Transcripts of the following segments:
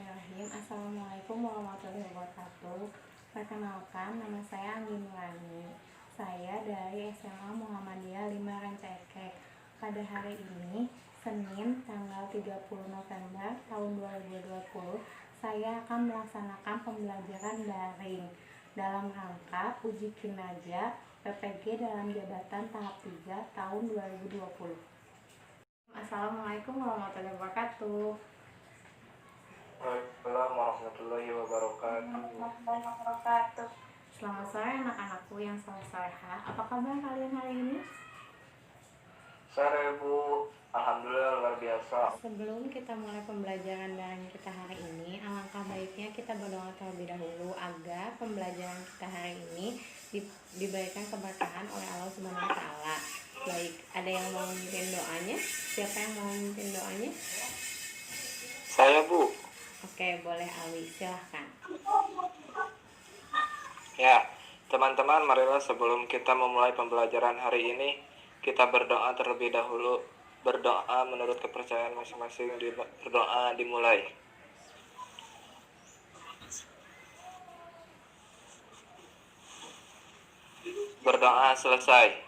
Bismillahirrahmanirrahim. Assalamualaikum warahmatullahi wabarakatuh. Perkenalkan, nama saya Anggi Nurani. Saya dari SMA Muhammadiyah 5 Rancaikek. Pada hari ini, Senin tanggal 30 November tahun 2020, saya akan melaksanakan pembelajaran daring dalam rangka uji kinerja PPG dalam jabatan tahap 3 tahun 2020. Assalamualaikum warahmatullahi wabarakatuh. Waalaikumsalam warahmatullahi wabarakatuh. Selamat sore anak-anakku yang soleha. Apa kabar kalian hari ini? Sore Bu, alhamdulillah luar biasa. Sebelum kita mulai pembelajaran daring kita hari ini, alangkah baiknya kita berdoa terlebih dahulu agar pembelajaran kita hari ini diberikan keberkahan oleh Allah Subhanahu wa taala. Baik, ada yang mau memimpin doanya? Siapa yang mau memimpin doanya? Saya Bu. Oke, boleh Ali, silahkan. Ya, teman-teman, marilah sebelum kita memulai pembelajaran hari ini, kita berdoa terlebih dahulu. Berdoa menurut kepercayaan masing-masing. Berdoa dimulai. Berdoa selesai.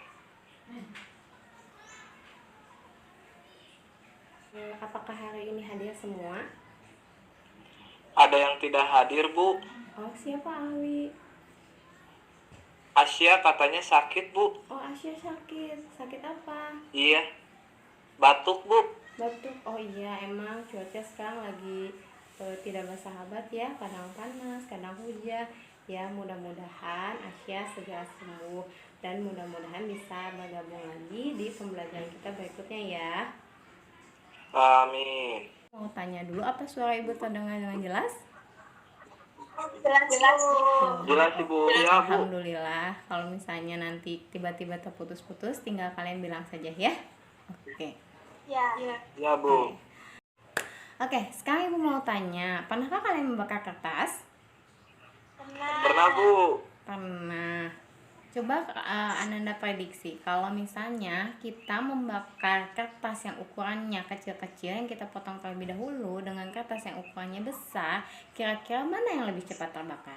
Apakah hari ini hadir semua? Ada yang tidak hadir Bu. Oh, siapa Ali? Asia katanya sakit Bu. Oh, Asia sakit. Sakit apa? Iya, batuk Bu. Batuk. Oh iya, emang cuaca sekarang lagi tidak bersahabat ya. Kadang panas, kadang hujan. Ya, mudah-mudahan Asia segera sembuh dan mudah-mudahan bisa bergabung lagi di pembelajaran kita berikutnya ya. Amin. Mau tanya dulu, apa suara ibu terdengar dengan jelas? Jelas Ibu. Ya Bu. Alhamdulillah. Kalau misalnya nanti tiba-tiba terputus-putus, tinggal kalian bilang saja ya. Oke. Ya Bu. Oke, sekarang ibu mau tanya, pernahkah kalian membakar kertas? Pernah Bu. Pernah. Coba Ananda prediksi, kalau misalnya kita membakar kertas yang ukurannya kecil-kecil yang kita potong terlebih dahulu dengan kertas yang ukurannya besar, kira-kira mana yang lebih cepat terbakar?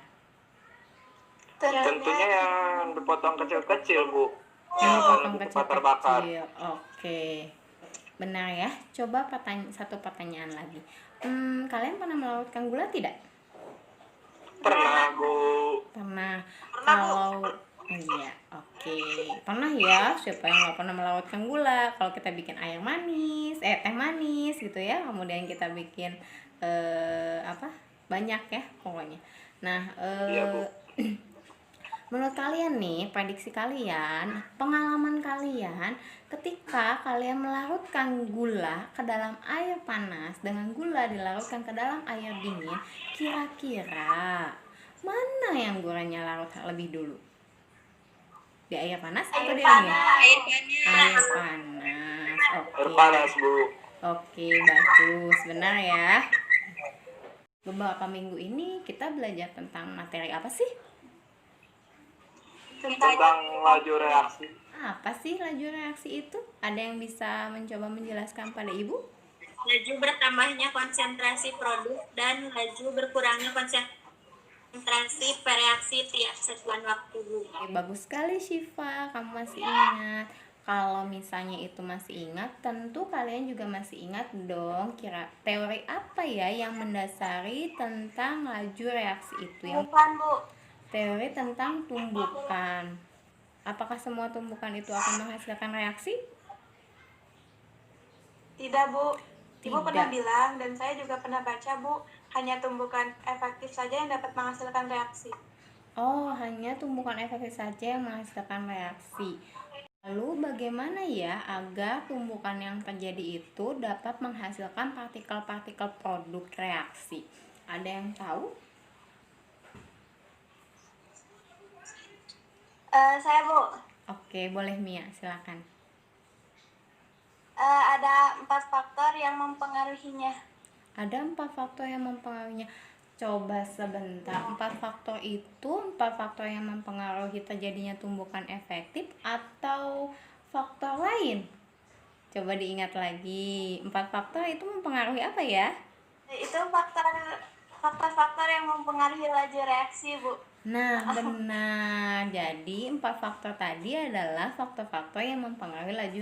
Tentunya yang dipotong kecil-kecil Bu. Yang dipotong lebih cepat terbakar. kecil-kecil. Oke. Benar ya. Coba satu pertanyaan lagi. Kalian pernah melarutkan gula tidak? Pernah Bu. Pernah. Kalau iya, oke. Pernah ya, siapa yang nggak pernah melawatkan gula? Kalau kita bikin teh manis gitu ya, kemudian kita bikin banyak ya pokoknya. Nah, Iya Bu. menurut kalian nih, prediksi kalian, pengalaman kalian ketika kalian melarutkan gula ke dalam air panas dengan gula dilarutkan ke dalam air dingin, kira-kira mana yang gulanya larut lebih dulu? Di air panas atau di dingin? Air panas. Oke. Air panas Bu. Oke, bagus. Benar ya. Beberapa minggu ini kita belajar tentang materi apa sih? Tentang laju reaksi. Apa sih laju reaksi itu? Ada yang bisa mencoba menjelaskan pada ibu? Laju bertambahnya konsentrasi produk dan laju berkurangnya konsentrasi reaksi tiap satuan waktu. Oke, bagus sekali Syifa, kamu masih ingat. Kalau misalnya itu masih ingat, tentu kalian juga masih ingat dong kira teori apa ya yang mendasari tentang laju reaksi itu yang teori tentang tumbukan. Apakah semua tumbukan itu akan menghasilkan reaksi? Tidak Bu, Ibu Tidak. pernah bilang dan saya juga pernah baca Bu, hanya tumbukan efektif saja yang dapat menghasilkan reaksi. Oh, hanya tumbukan efektif saja yang menghasilkan reaksi. Lalu bagaimana ya agar tumbukan yang terjadi itu dapat menghasilkan partikel-partikel produk reaksi? Ada yang tahu? Saya Bu, Oke, boleh Mia, silakan. ada 4 faktor yang mempengaruhinya. Ada 4 faktor yang mempengaruhinya. Coba sebentar, 4 faktor yang mempengaruhi terjadinya tumbukan efektif atau faktor lain? Coba diingat lagi, 4 faktor itu mempengaruhi apa ya? Itu faktor mempengaruhi laju reaksi, Bu? Nah, benar. Jadi 4 faktor tadi adalah faktor-faktor yang mempengaruhi laju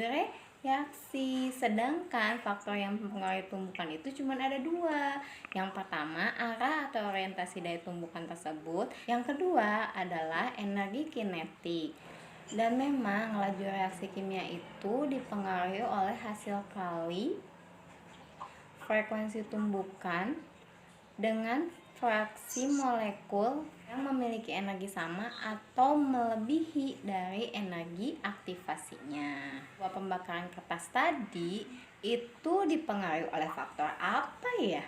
reaksi. Sedangkan faktor yang mempengaruhi tumbukan itu cuma ada 2. Yang pertama, arah atau orientasi dari tumbukan tersebut. Yang kedua adalah energi kinetik. Dan memang laju reaksi kimia itu dipengaruhi oleh hasil kali frekuensi tumbukan dengan fraksi molekul yang memiliki energi sama atau melebihi dari energi aktivasinya. Bahwa pembakaran kertas tadi itu dipengaruhi oleh faktor apa ya?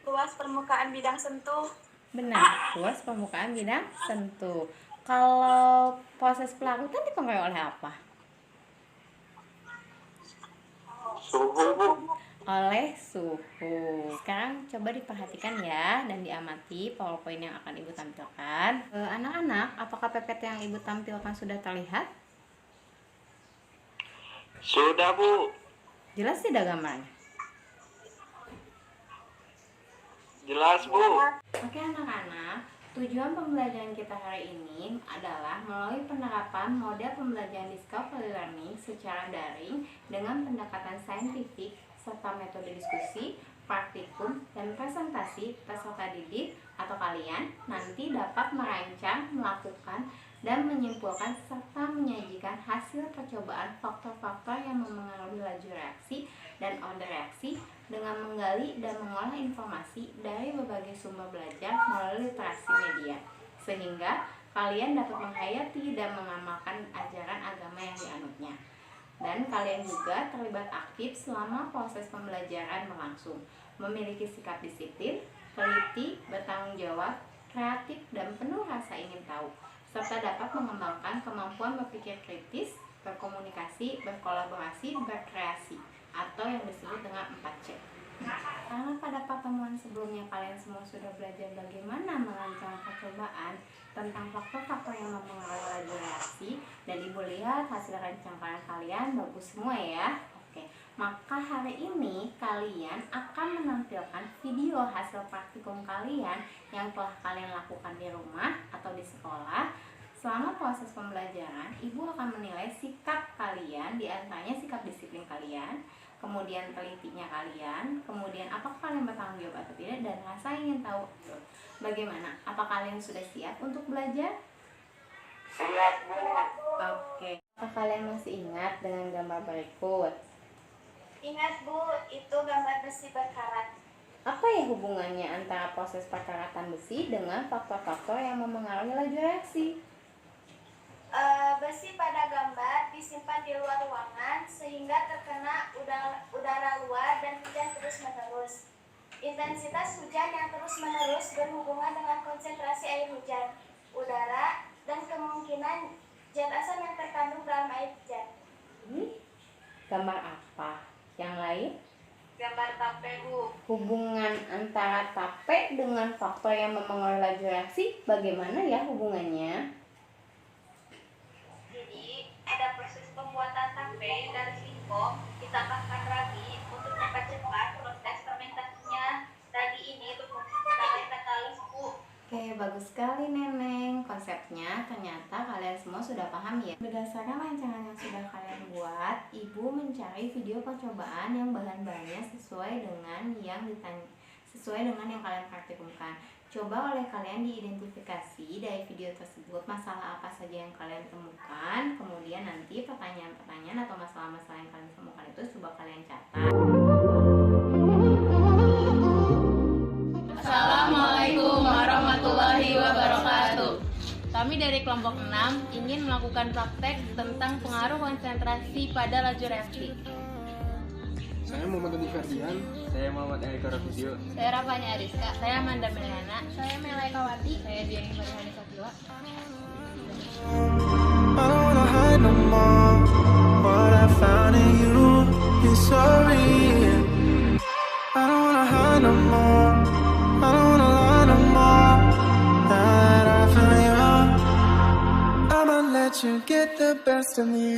Luas permukaan bidang sentuh. Benar, luas permukaan bidang sentuh. Kalau proses pelarutan dipengaruhi oleh apa? Suhu, Bu. Oleh suhu. Sekarang coba diperhatikan ya dan diamati PowerPoint yang akan Ibu tampilkan. Anak-anak, apakah PPT yang Ibu tampilkan sudah terlihat? Sudah, Bu. Jelas tidak gambarnya? Jelas, Bu. Oke anak-anak, tujuan pembelajaran kita hari ini adalah melalui penerapan model pembelajaran discovery learning secara daring dengan pendekatan saintifik serta metode diskusi, praktikum, dan presentasi peserta didik atau kalian nanti dapat merancang, melakukan, dan menyimpulkan serta menyajikan hasil percobaan faktor-faktor yang memengaruhi laju reaksi dan order reaksi dengan menggali dan mengolah informasi dari berbagai sumber belajar melalui literasi media, sehingga kalian dapat menghayati dan mengamalkan ajaran agama yang dianutnya. Dan kalian juga terlibat aktif selama proses pembelajaran berlangsung, memiliki sikap disiplin, teliti, bertanggung jawab, kreatif, dan penuh rasa ingin tahu, serta dapat mengembangkan kemampuan berpikir kritis, berkomunikasi, berkolaborasi, berkreasi, atau yang disebut dengan 4C. Karena pada pertemuan sebelumnya kalian semua sudah belajar bagaimana merancang percobaan tentang faktor-faktor yang mempengaruhi laju reaksi, dan Ibu lihat hasil rancangan kalian bagus semua ya. Oke, maka hari ini kalian akan menampilkan video hasil praktikum kalian yang telah kalian lakukan di rumah atau di sekolah. Selama proses pembelajaran, Ibu akan menilai sikap kalian, diantaranya sikap disiplin kalian, kemudian telitinya kalian, kemudian apakah kalian bertanggung jawab atau tidak, dan rasa ingin tahu. Bagaimana? Apa kalian sudah siap untuk belajar? Siap, Bu. Oke. Apakah kalian masih ingat dengan gambar berikut? Ingat, Bu, itu gambar besi berkarat. Apa ya hubungannya antara proses perkaratan besi dengan faktor-faktor yang memengaruhi laju reaksi? Besi pada gambar disimpan di luar ruangan sehingga terkena udara luar dan hujan terus-menerus. Intensitas hujan yang terus-menerus berhubungan dengan konsentrasi air hujan, udara, dan kemungkinan zat asam yang terkandung dalam air hujan. Ini gambar apa? Yang lain? Gambar tape, Bu. Hubungan antara tape dengan faktor yang mempengaruhi laju reaksi, bagaimana ya hubungannya? Jadi, ada proses pembuatan tape dari singkong ditambahkan ragi untuk mempercepat proses fermentasinya. Ragi ini berfungsi sebagai katalis, Bu. Oke, bagus sekali Neneng. Konsepnya ternyata kalian semua sudah paham ya. Berdasarkan rancangan yang sudah kalian buat, Ibu mencari video percobaan yang bahan-bahannya sesuai dengan yang kalian praktikumkan. Coba oleh kalian diidentifikasi dari video tersebut masalah apa saja yang kalian temukan. Kemudian nanti pertanyaan-pertanyaan atau masalah-masalah yang kalian temukan itu coba kalian catat. Assalamualaikum warahmatullahi wabarakatuh. Kami dari kelompok 6 ingin melakukan praktek tentang pengaruh konsentrasi pada laju reaksi. Saya Muhammad Adi Ferdian. Saya Muhammad Eka Rafizio. Saya Rafanya Ariska. Saya Amanda Meliana. Saya Melaika Wati. Saya Diani Farihani Satila. I don't wanna hide no more. What I found in you is so real. I don't wanna hide no more. I don't wanna lie no more. That I feel you. I'ma let you get the best of me.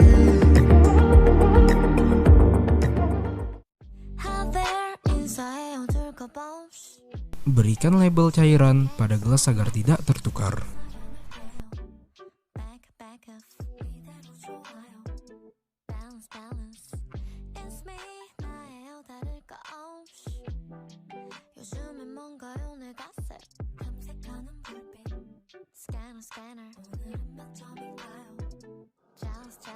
How there inside 어둘까 bounce Berikan label cairan pada gelas agar tidak tertukar.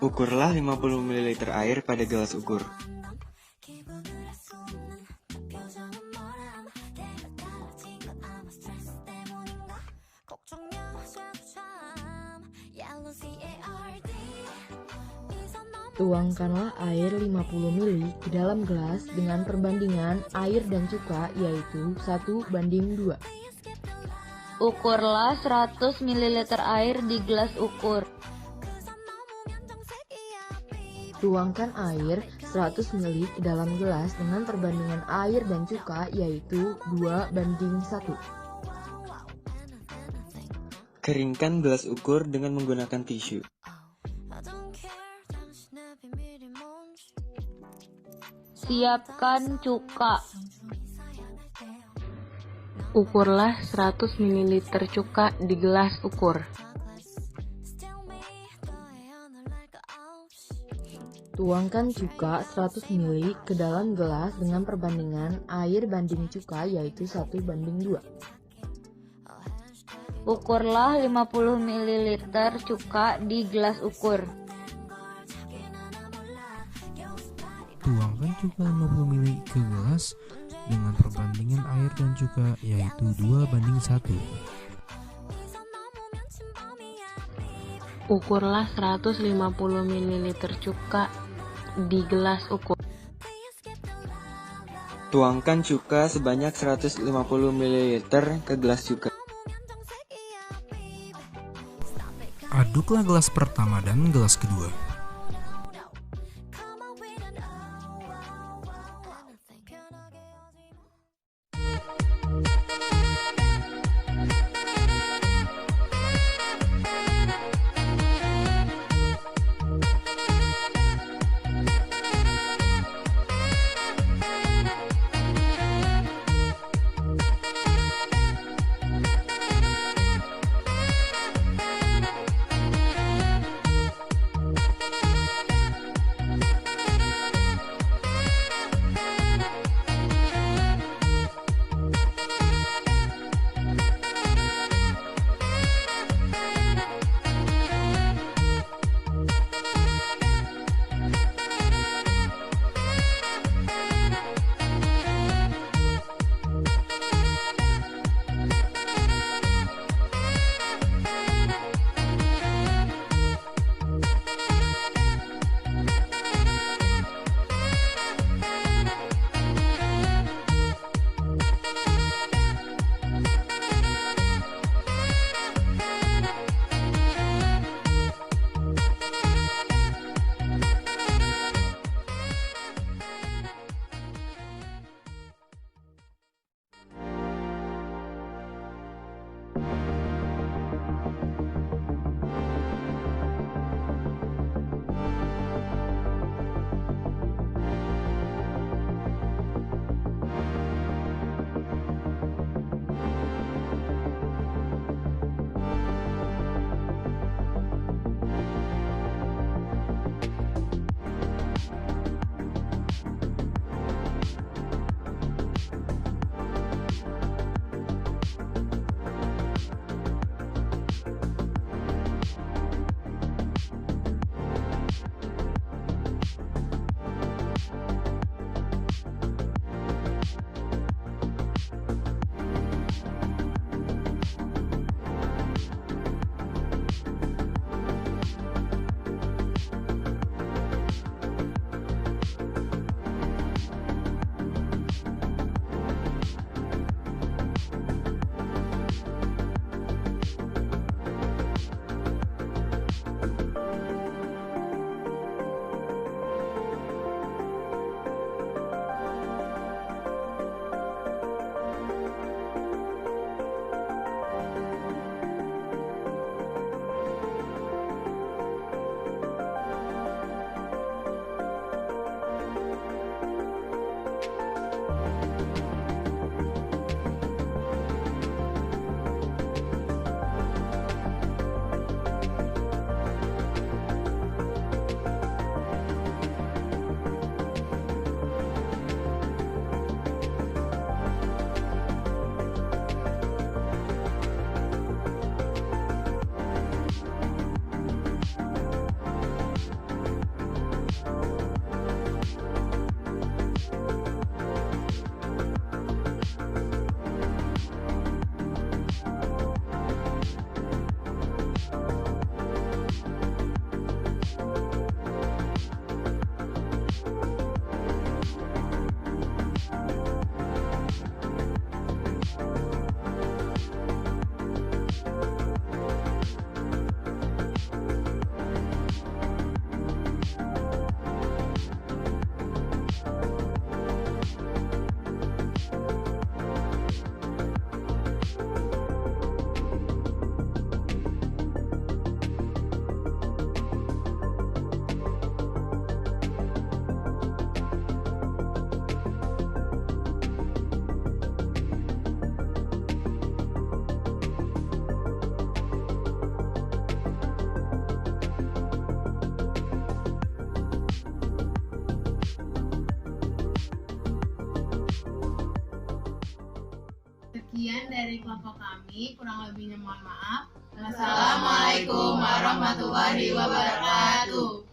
Ukurlah 50 ml air pada gelas ukur. Tuangkanlah air 50 ml ke dalam gelas dengan perbandingan air dan cuka yaitu 1:2. Ukurlah 100 ml air di gelas ukur. Tuangkan air 100 ml ke dalam gelas dengan perbandingan air dan cuka yaitu 2:1. Keringkan gelas ukur dengan menggunakan tisu. Siapkan cuka. Ukurlah 100 ml cuka di gelas ukur. Tuangkan cuka 100 ml ke dalam gelas dengan perbandingan air banding cuka yaitu 1:2. Ukurlah 50 ml cuka di gelas ukur. Tuangkan cuka 50 ml ke gelas dengan perbandingan air dan cuka yaitu 2:1. Ukurlah 150 ml cuka di gelas ukur. Tuangkan cuka sebanyak 150 ml ke gelas cuka. Aduklah gelas pertama dan gelas kedua. Sekian dari kelompok kami, kurang lebihnya mohon maaf. Wassalamualaikum warahmatullahi wabarakatuh.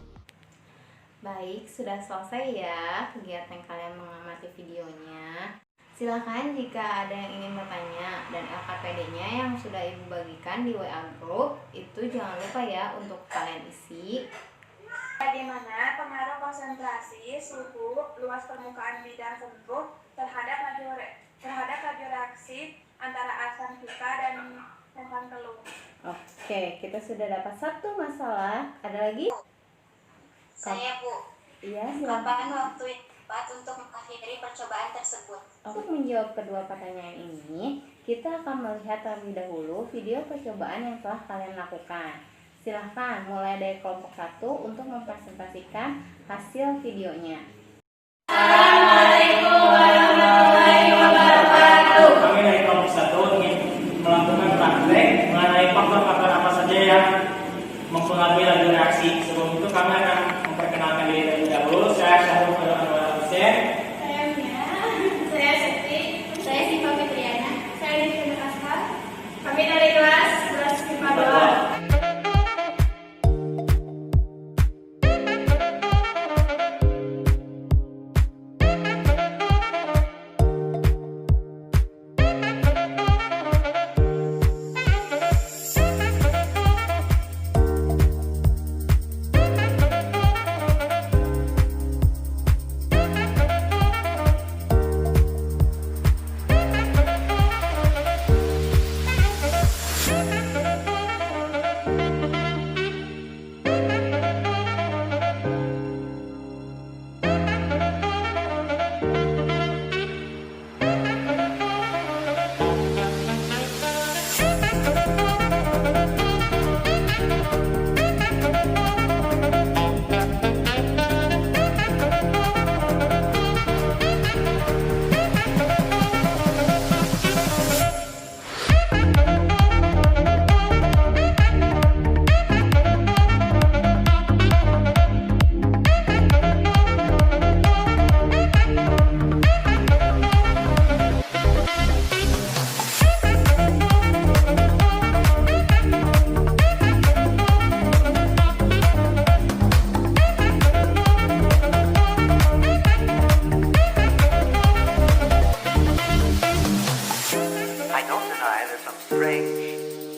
Baik, sudah selesai ya kegiatan kalian mengamati videonya. Silahkan jika ada yang ingin bertanya, dan LKPD-nya yang sudah Ibu bagikan di WA Group itu jangan lupa ya untuk kalian isi. Bagaimana pengaruh konsentrasi, suhu, luas permukaan bidang sentuh terhadap laju reaksi antara asam cuka dan lempang telur? Oke, kita sudah dapat satu masalah. Ada lagi? Saya, Bu. Iya, Kapan silakan. waktu yang tepat untuk mengakhiri percobaan tersebut? Untuk menjawab kedua pertanyaan ini, kita akan melihat terlebih dahulu video percobaan yang telah kalian lakukan. Silahkan mulai dari kelompok 1 untuk mempresentasikan hasil videonya. Assalamualaikum warahmatullahi wabarakatuh. Kami dari kelompok 1 ingin melakukan praktek mengenai faktor-faktor apa saja yang mempengaruhi laju reaksi. Sebelum itu kami akan memperkenalkan diri terlebih dahulu. Saya Syahrul Anwar Hussein. Saya Mia. Saya Siti. Saya Siva Fitriana. Saya Dini Askar. Kami dari kelas 11 IPA 2.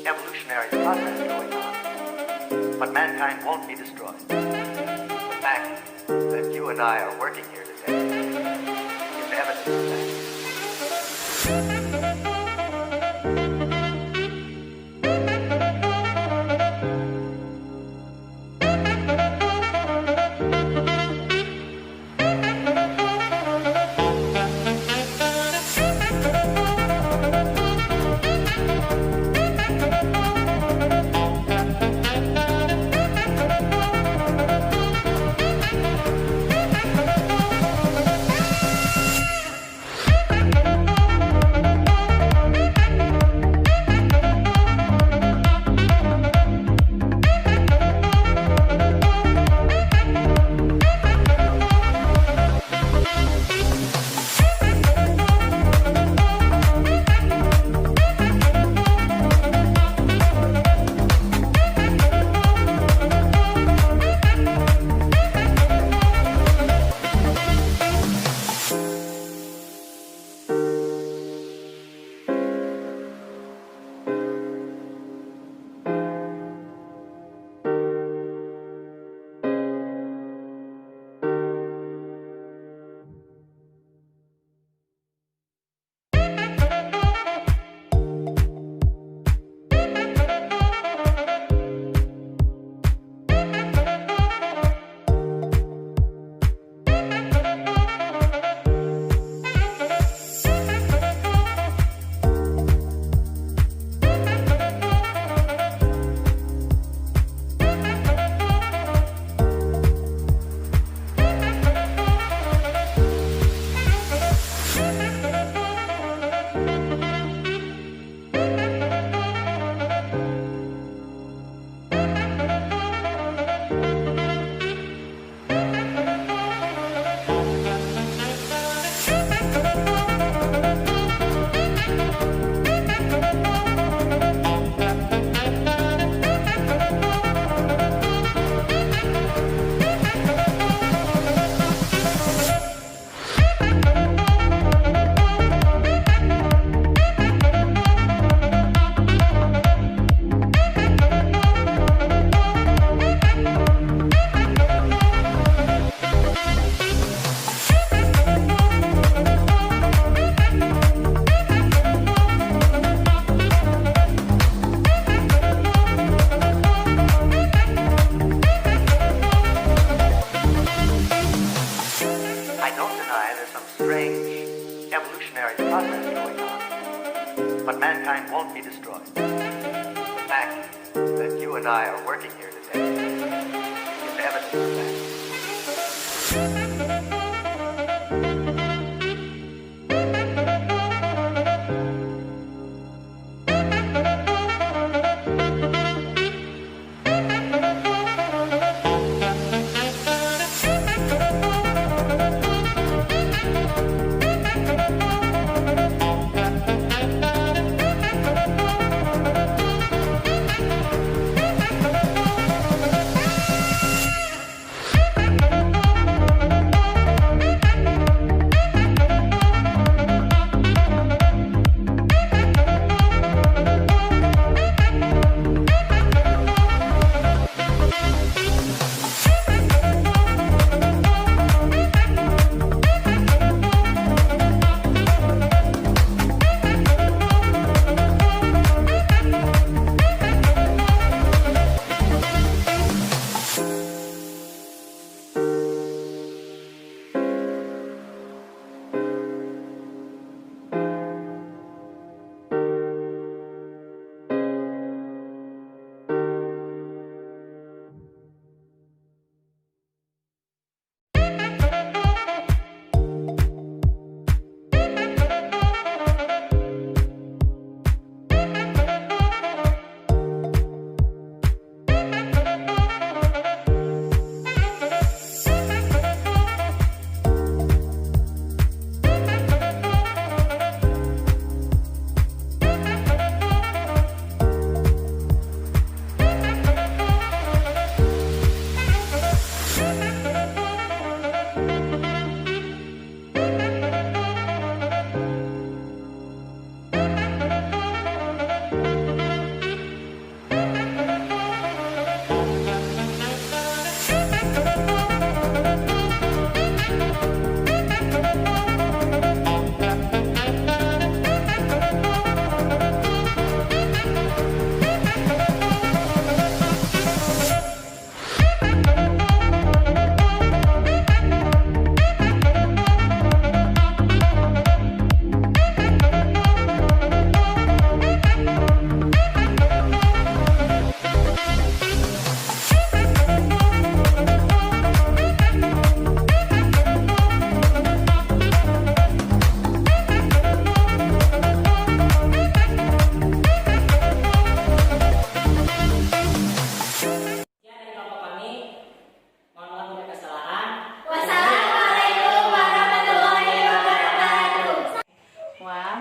evolutionary process going on, but mankind won't be destroyed. The fact that you and I are working here today is evidence of that. is going on. But mankind won't be destroyed. The fact that you and I are working here today is evidence of that.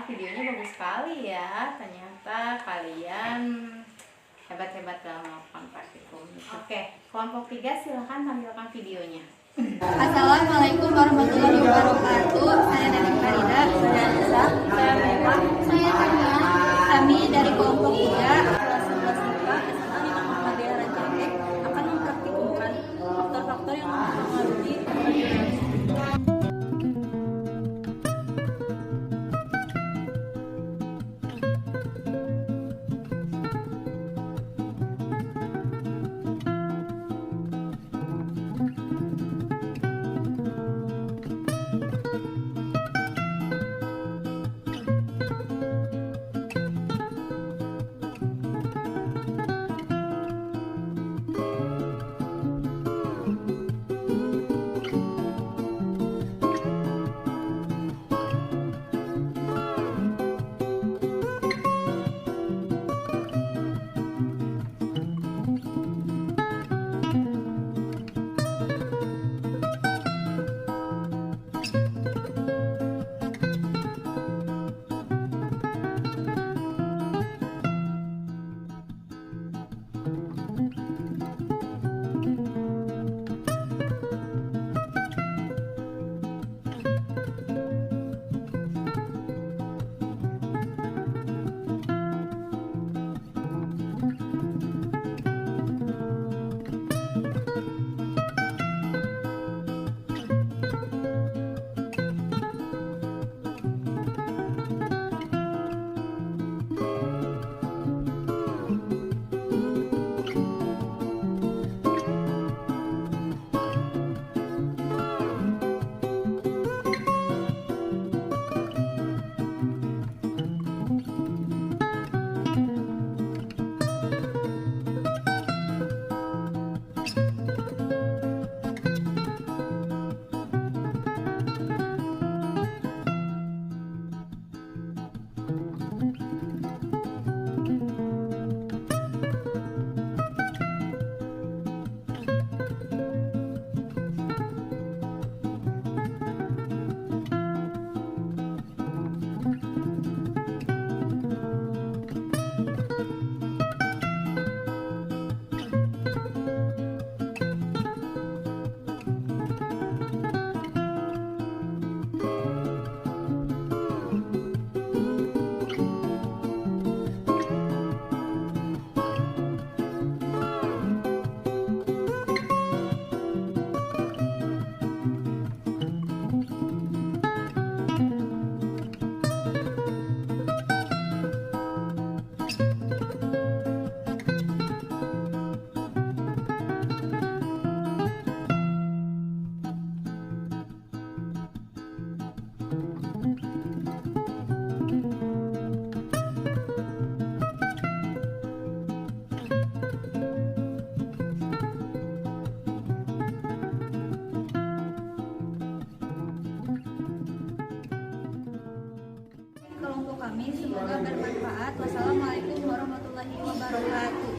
Videonya bagus sekali ya. Ternyata kalian hebat-hebat dalam melakukan praktikum. Oke, kelompok 3 silahkan tampilkan videonya. Assalamualaikum warahmatullahi wabarakatuh. Saya dari Farida, saya Nisa, saya Meva, saya Tania. Kami dari kelompok 3 kelas 11 MIPA SMA Lina Muhammadiyah Rancaikek akan mempraktikumkan faktor-faktor yang mempengaruhi regenerasi. Kelompok kami semoga bermanfaat. Wassalamualaikum warahmatullahi wabarakatuh.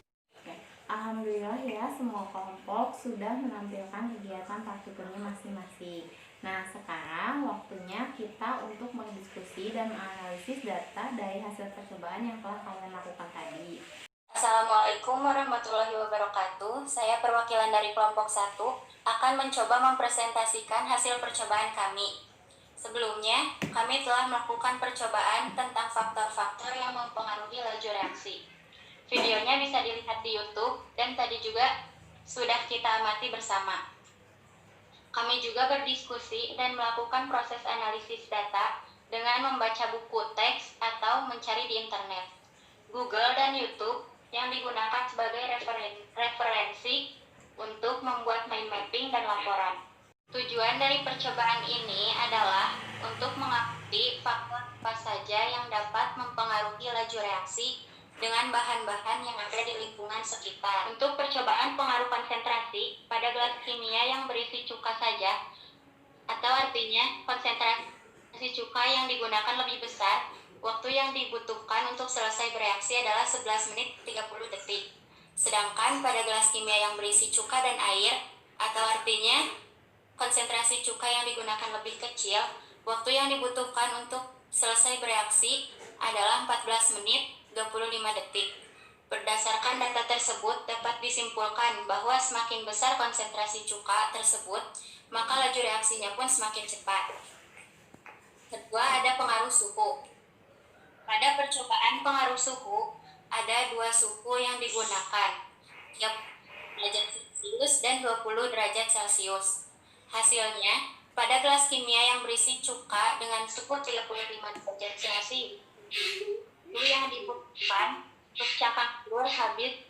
Alhamdulillah ya, semua kelompok sudah menampilkan kegiatan praktikumnya masing-masing. Nah, sekarang waktunya kita untuk mendiskusi dan menganalisis data dari hasil percobaan yang telah kalian lakukan tadi. Assalamualaikum warahmatullahi wabarakatuh. Saya perwakilan dari kelompok 1 akan mencoba mempresentasikan hasil percobaan kami. Sebelumnya, kami telah melakukan percobaan tentang faktor-faktor yang mempengaruhi laju reaksi. Videonya bisa dilihat di YouTube dan tadi juga sudah kita amati bersama. Kami juga berdiskusi dan melakukan proses analisis data dengan membaca buku teks atau mencari di internet. Google dan YouTube yang digunakan sebagai referensi untuk membuat mind mapping dan laporan. Tujuan dari percobaan ini adalah untuk mengamati faktor apa saja yang dapat mempengaruhi laju reaksi dengan bahan-bahan yang ada di lingkungan sekitar. Untuk percobaan pengaruh konsentrasi pada gelas kimia yang berisi cuka saja, atau artinya konsentrasi cuka yang digunakan lebih besar, waktu yang dibutuhkan untuk selesai bereaksi adalah 11 menit 30 detik. Sedangkan pada gelas kimia yang berisi cuka dan air, atau artinya konsentrasi cuka yang digunakan lebih kecil, waktu yang dibutuhkan untuk selesai bereaksi adalah 14 menit 25 detik. Berdasarkan data tersebut, dapat disimpulkan bahwa semakin besar konsentrasi cuka tersebut, maka laju reaksinya pun semakin cepat. Kedua, ada pengaruh suhu. Pada percobaan pengaruh suhu, ada 2 suhu yang digunakan, 30 derajat Celcius dan 20 derajat Celcius. Hasilnya, pada gelas kimia yang berisi cuka dengan suhu 35 derajat Celcius, suhu yang dibutuhkan untuk cangkang telur habis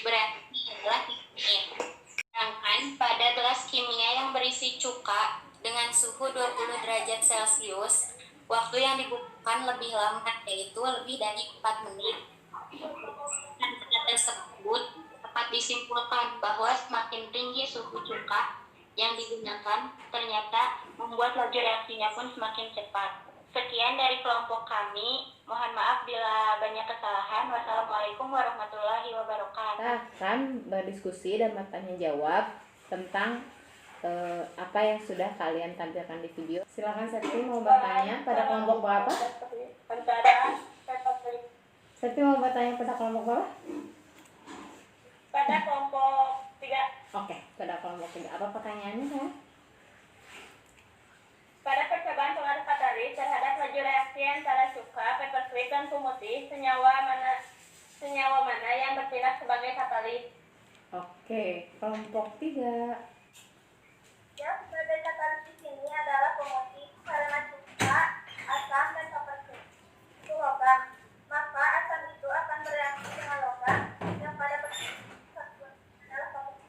bereaksi adalah 3 menit. Sedangkan pada gelas kimia yang berisi cuka dengan suhu 20 derajat Celcius, waktu yang dibutuhkan lebih lama, yaitu lebih dari 4 menit. Dan pada tersebut dapat disimpulkan bahwa semakin tinggi suhu cuka yang digunakan ternyata membuat laju reaksinya pun semakin cepat. Sekian dari kelompok kami. Mohon maaf bila banyak kesalahan. Wassalamualaikum warahmatullahi wabarakatuh. Kita akan berdiskusi dan bertanya jawab tentang apa yang sudah kalian tampilkan di video. Silakan Septi mau bertanya pada kelompok berapa? Septi mau bertanya pada kelompok berapa? Pada kelompok 3. Oke, pada kelompok 3. Apa pertanyaannya ya? Pada percobaan pengaruh katalis terhadap laju reaksi antara cuka, paperclip, dan pemutih, senyawa mana yang bertindak sebagai katalis? Oke, kelompok 3. Yang sebagai katalis di sini adalah pemutih karena cuka, asam, dan paperclip itu logam. Maka asam itu akan bereaksi dengan logam yang pada adalah pemutih.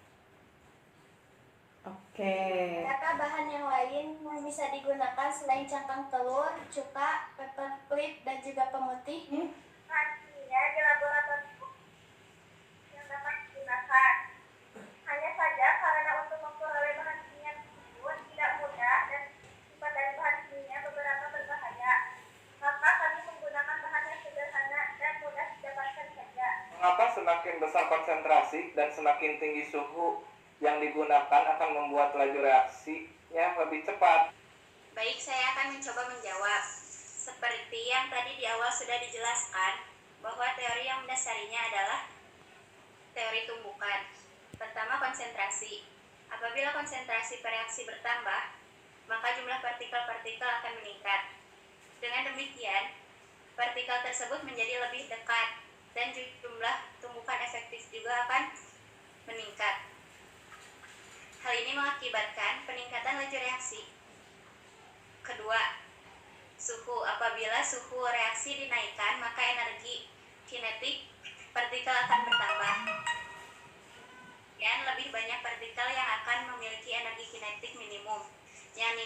Oke. Adakah bahan yang lain yang bisa digunakan selain cangkang telur, cuka, paperclip, dan juga pemutih? Bahan kimia di laboratorium yang dapat digunakan. Hanya saja karena untuk memperoleh bahan kimia tersebut tidak mudah dan sifat dari bahan kimia beberapa berbahaya, maka kami menggunakan bahan semakin besar konsentrasi dan semakin tinggi suhu yang digunakan akan membuat laju reaksinya lebih cepat. Baik, saya akan mencoba menjawab. Seperti yang tadi di awal sudah dijelaskan, bahwa teori yang mendasarinya adalah teori tumbukan. Pertama, konsentrasi. Apabila konsentrasi reaksi bertambah, maka jumlah partikel-partikel akan meningkat. Dengan demikian, partikel tersebut menjadi lebih dekat dan jumlah tumbukan efektif juga akan meningkat. Hal ini mengakibatkan peningkatan laju reaksi. Kedua, suhu. Apabila suhu reaksi dinaikkan, maka energi kinetik partikel akan bertambah. Dan lebih banyak partikel yang akan memiliki energi kinetik minimum yang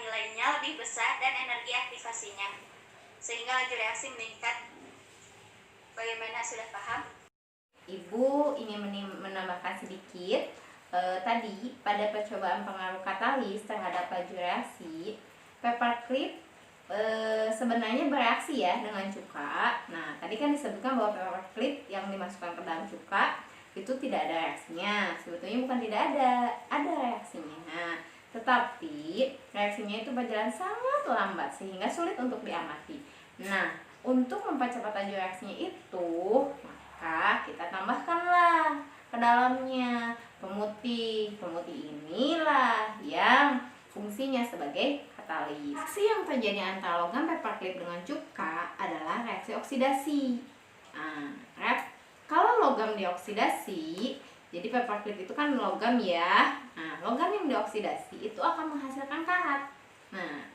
nilainya lebih besar dan energi aktivasinya, sehingga laju reaksi meningkat. Bagaimana, sudah paham? Ibu ingin menambahkan sedikit. Tadi pada percobaan pengaruh katalis terhadap laju reaksi, paperclip sebenarnya bereaksi ya dengan cuka. Nah, tadi kan disebutkan bahwa paperclip yang dimasukkan ke dalam cuka itu tidak ada reaksinya. Sebetulnya bukan tidak ada reaksinya. Tetapi reaksinya itu berjalan sangat lambat sehingga sulit untuk diamati. Nah, untuk mempercepat laju reaksinya itu, maka kita tambahkanlah ke dalamnya pemutih. Pemutih inilah yang fungsinya sebagai katalis. Reaksi yang terjadi antara logam paperclip dengan cuka adalah reaksi oksidasi. Nah, kalau logam dioksidasi, jadi paperclip itu kan logam ya. Nah, logam yang dioksidasi itu akan menghasilkan karat. Nah,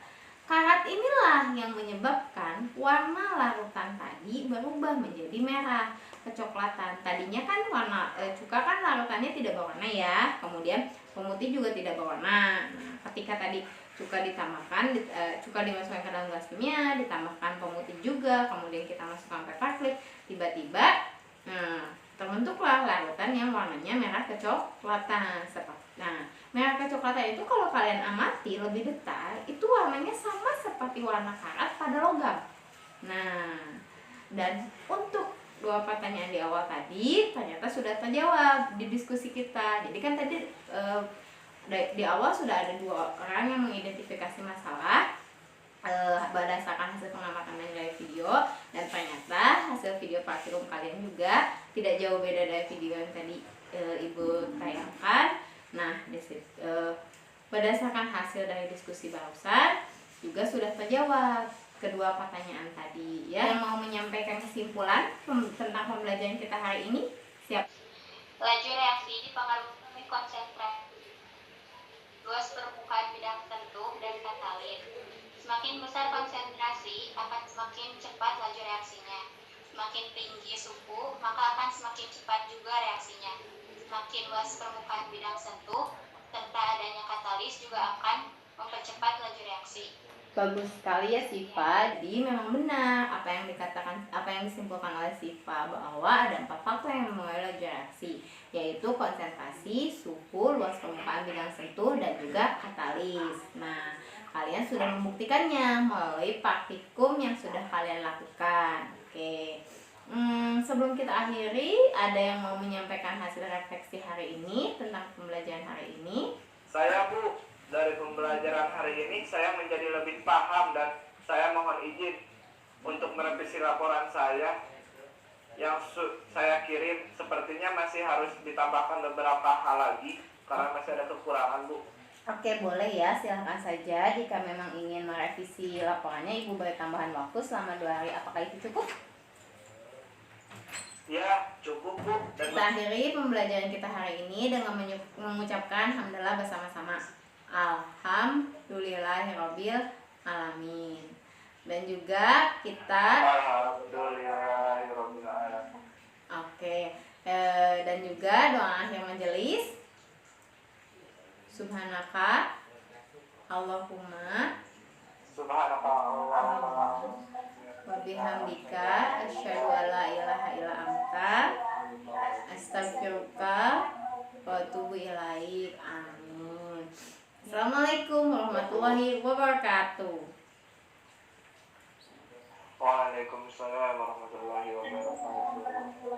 karat inilah yang menyebabkan warna larutan tadi berubah menjadi merah, kecoklatan. Tadinya kan warna cuka kan larutannya tidak berwarna ya. Kemudian pemutih juga tidak berwarna. Nah, ketika tadi cuka ditambahkan, cuka dimasukkan ke dalam gelas kimia, ditambahkan pemutih juga, kemudian kita masukkan paperclip, tiba-tiba terbentuklah larutan yang warnanya merah kecoklatan. Nah, merah kecoklatan itu kalau kalian amati lebih detail, itu warnanya sama seperti warna karat pada logam. Nah, dan untuk dua pertanyaan di awal tadi ternyata sudah terjawab di diskusi kita. Jadi kan tadi di awal sudah ada dua orang yang mengidentifikasi masalah berdasarkan hasil pengamatan dari video, dan ternyata hasil video praktikum kalian juga tidak jauh beda dari video yang tadi ibu tayangkan. Nah, berdasarkan hasil dari diskusi barusan juga sudah terjawab kedua pertanyaan tadi ya. Yang mau menyampaikan kesimpulan tentang pembelajaran kita hari ini, siap? Laju reaksi dipengaruhi konsentrasi luas permukaan bidang tertentu dan katalis. Semakin besar konsentrasi, akan semakin cepat laju reaksinya. Semakin tinggi suhu, maka akan semakin cepat juga reaksinya. Semakin luas permukaan bidang sentuh, serta adanya katalis juga akan mempercepat laju reaksi. Bagus sekali ya Siva. Jadi memang benar apa yang disimpulkan oleh Siva, bahwa ada 4 faktor yang mempengaruhi laju reaksi, yaitu konsentrasi, suhu, luas permukaan bidang sentuh, dan juga katalis. Nah, kalian sudah membuktikannya melalui praktikum yang sudah kalian lakukan. Oke. Sebelum kita akhiri, ada yang mau menyampaikan hasil refleksi hari ini tentang pembelajaran hari ini? Saya, Bu, dari pembelajaran hari ini saya menjadi lebih paham, dan saya mohon izin untuk merevisi laporan saya yang saya kirim. Sepertinya masih harus ditambahkan beberapa hal lagi karena masih ada kekurangan, Bu. Oke, boleh ya, silahkan saja. Jika memang ingin merevisi laporannya, Ibu beri tambahan waktu selama 2 hari. Apakah itu cukup? Ya, cukup, Bu. Dan kita akhiri pembelajaran kita hari ini dengan mengucapkan hamdalah bersama-sama. Alhamdulillahirabbil alamin. Dan juga kita Alhamdulillahirabbil alamin. Oke. Dan juga doa akhir majelis. Subhanaka Allahumma wa bihamdika asyhadu an la ilaha illa anta astaghfiruka wa atubu ilaik. Amin. Assalamualaikum warahmatullahi wabarakatuh. Waalaikumsalam warahmatullahi wabarakatuh.